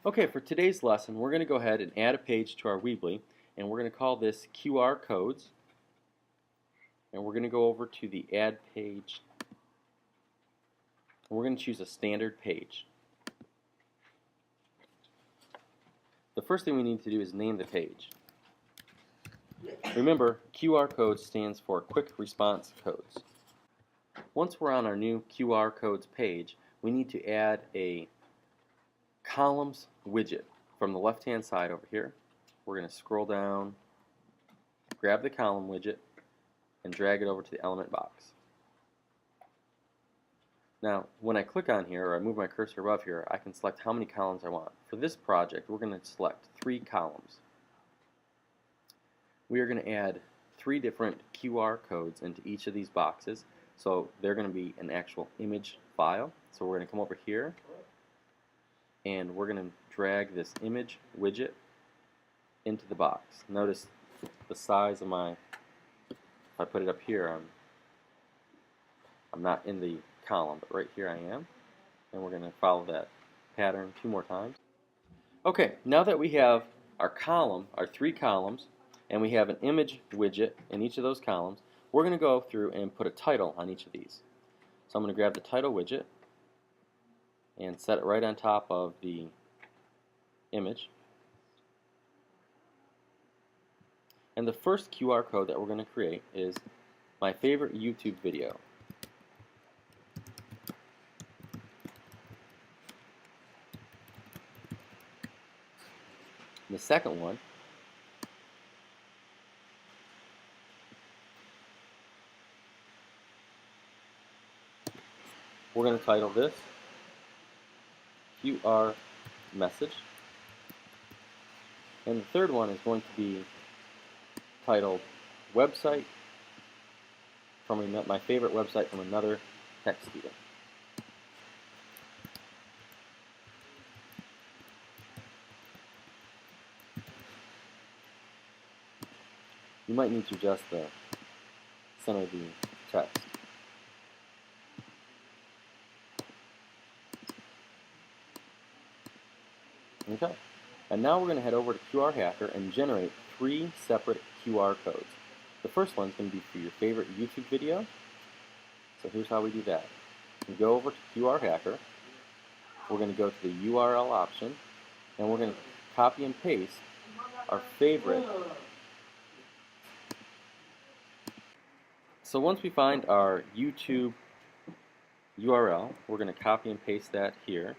Okay, for today's lesson, we're going to go ahead and add a page to our Weebly, and we're going to call this QR codes, and we're going to go over to the add page, and we're going to choose a standard page. The first thing we need to do is name the page. Remember, QR code stands for Quick Response Codes. Once we're on our new QR codes page, we need to add a columns widget from the left-hand side over here. We're going to scroll down, grab the column widget, and drag it over to the element box. Now, when I click on here, or I move my cursor above here, I can select how many columns I want. For this project, we're going to select 3 columns. We are going to add 3 different QR codes into each of these boxes, so they're going to be an actual image file. So we're going to come over here, and we're going to drag this image widget into the box. Notice the size of my, if I put it up here, I'm not in the column, but right here I am. And we're going to follow that pattern 2 more times. Okay, now that we have our column, our 3 columns, and we have an image widget in each of those columns, we're going to go through and put a title on each of these. So I'm going to grab the title widget and set it right on top of the image. And the first QR code that we're going to create is my favorite YouTube video. And the second one we're going to title this QR message. And the third one is going to be titled website from my favorite website from another tech student. You might need to adjust the center of the text. Okay, and now we're going to head over to QR Hacker and generate 3 separate QR codes. The first one's going to be for your favorite YouTube video. So here's how we do that. We go over to QR Hacker. We're going to go to the URL option, and we're going to copy and paste our favorite. So once we find our YouTube URL, we're going to copy and paste that here.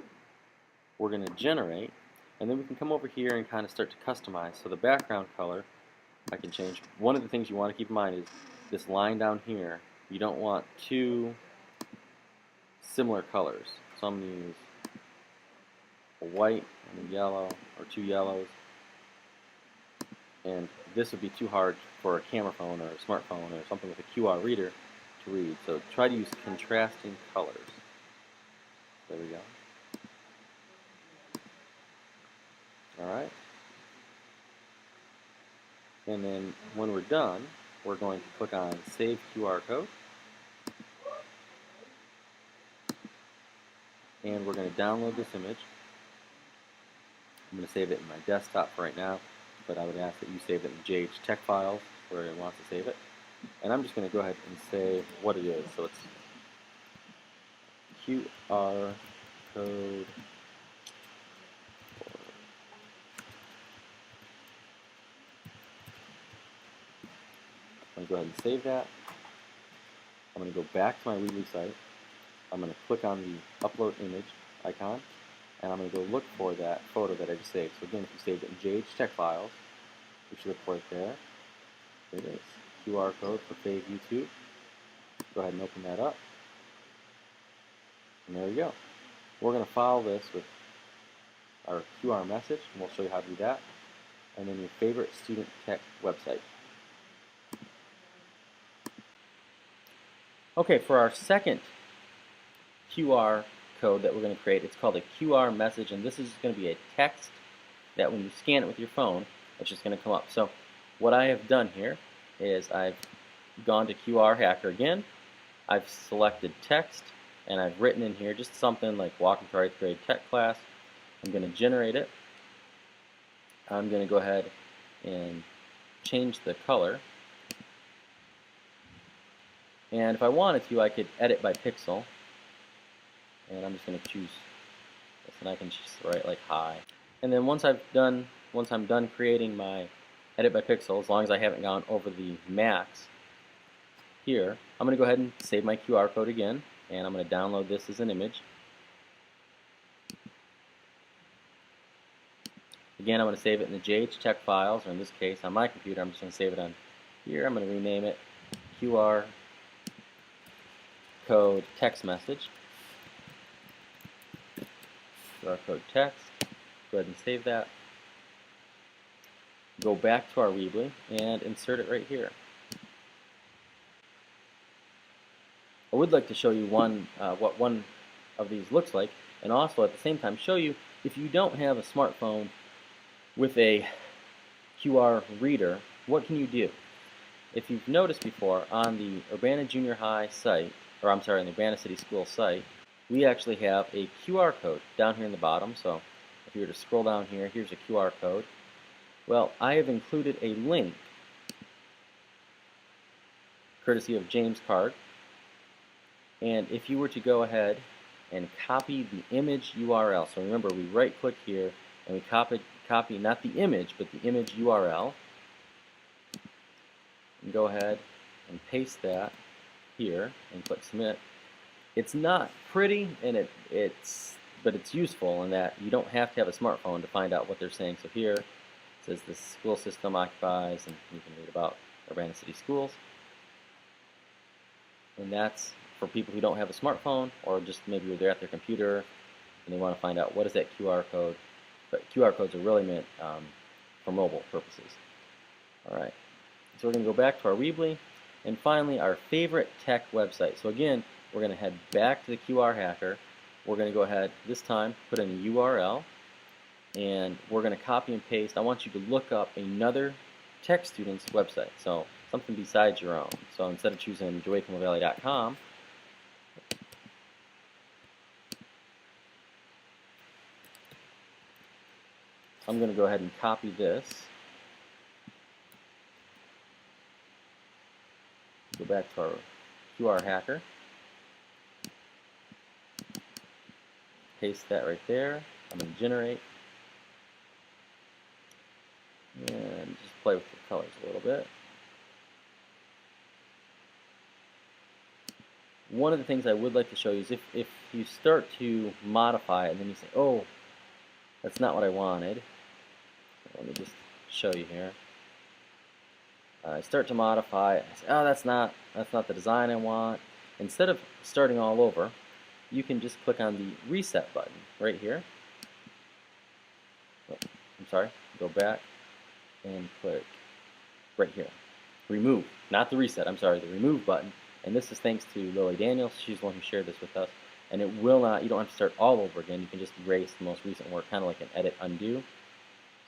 We're going to generate, and then we can come over here and kind of start to customize. So the background color, I can change. One of the things you want to keep in mind is this line down here. You don't want 2 similar colors. So I'm going to use a white and a yellow, or 2 yellows. And this would be too hard for a camera phone or a smartphone or something with a QR reader to read. So try to use contrasting colors. There we go. Alright. And then when we're done, we're going to click on Save QR Code. And we're going to download this image. I'm going to save it in my desktop for right now, but I would ask that you save it in UJHS files where it wants to save it. And I'm just going to go ahead and say what it is. So it's QR code. I'm going to go ahead and save that. I'm going to go back to my Weebly site. I'm going to click on the upload image icon, and I'm going to go look for that photo that I just saved. So again, if you saved it in UJHS files, you should look for it there. There it is. QR code for Fave YouTube. Go ahead and open that up. And there we go. We're going to follow this with our QR message, and we'll show you how to do that. And then your favorite student tech website. Okay, for our second QR code that we're going to create, it's called a QR message, and this is going to be a text that when you scan it with your phone, it's just going to come up. So what I have done here is I've gone to QR Hacker again, I've selected text, and I've written in here just something like welcome to our 8th grade tech class, I'm going to generate it. I'm going to go ahead and change the color. And if I wanted to, I could edit by pixel. And I'm just going to choose this, and I can just write like hi. And then once I'm done creating my edit by pixel, as long as I haven't gone over the max here, I'm going to go ahead and save my QR code again, and I'm going to download this as an image. Again, I'm going to save it in the UJHS files, or in this case, on my computer, I'm just going to save it on here. I'm going to rename it QR code text message. QR code text. Go ahead and save that. Go back to our Weebly and insert it right here. I would like to show you what one of these looks like, and also at the same time show you if you don't have a smartphone with a QR reader, what can you do? If you've noticed before, on the Urbana Junior High site, or I'm sorry, on the Urbana City School site, we actually have a QR code down here in the bottom. So if you were to scroll down here, here's a QR code. Well, I have included a link, courtesy of James Card. And if you were to go ahead and copy the image URL, so remember we right-click here and we copy not the image, but the image URL, and go ahead and paste that here and click submit. It's not pretty, and but it's useful in that you don't have to have a smartphone to find out what they're saying. So here it says the school system occupies, and you can read about Urbana City Schools. And that's for people who don't have a smartphone, or just maybe they're at their computer and they want to find out what is that QR code. But QR codes are really meant for mobile purposes. Alright, so we're going to go back to our Weebly, and finally our favorite tech website. So again, we're going to head back to the QR Hacker. We're going to go ahead, this time, put in a URL, and we're going to copy and paste. I want you to look up another tech student's website, so something besides your own. So instead of choosing JoaquinValley.com, I'm going to go ahead and copy this, go back to our QR Hacker, paste that right there. I'm going to generate, and just play with the colors a little bit. One of the things I would like to show you is if you start to modify it and then you say, oh, that's not what I wanted. Let me just show you here. I start to modify it. I say, oh, that's not the design I want. Instead of starting all over, you can just click on the reset button right here. Oh, I'm sorry. Go back and click right here. Remove, not the reset. I'm sorry, the remove button. And this is thanks to Lily Daniels. She's the one who shared this with us. And it will not. You don't have to start all over again. You can just erase the most recent work, kind of like an edit undo.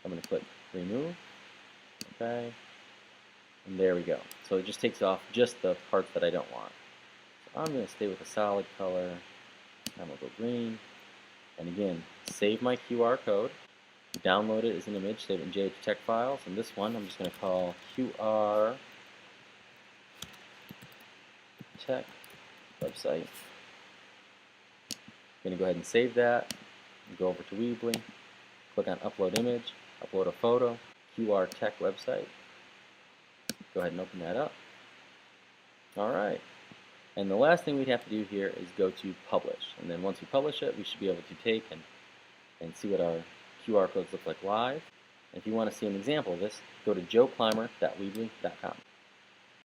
I'm going to click remove, okay, and there we go. So it just takes off just the parts that I don't want. So I'm going to stay with a solid color. I'm going to go green, and again, save my QR code, download it as an image, save it in UJHS files, and this one I'm just going to call QR Tech website. I'm going to go ahead and save that, and go over to Weebly, click on upload image, upload a photo, QR Tech website. Go ahead and open that up. Alright. And the last thing we'd have to do here is go to publish. And then once we publish it, we should be able to take and see what our QR codes look like live. And if you want to see an example of this, go to joeclimber.weebly.com.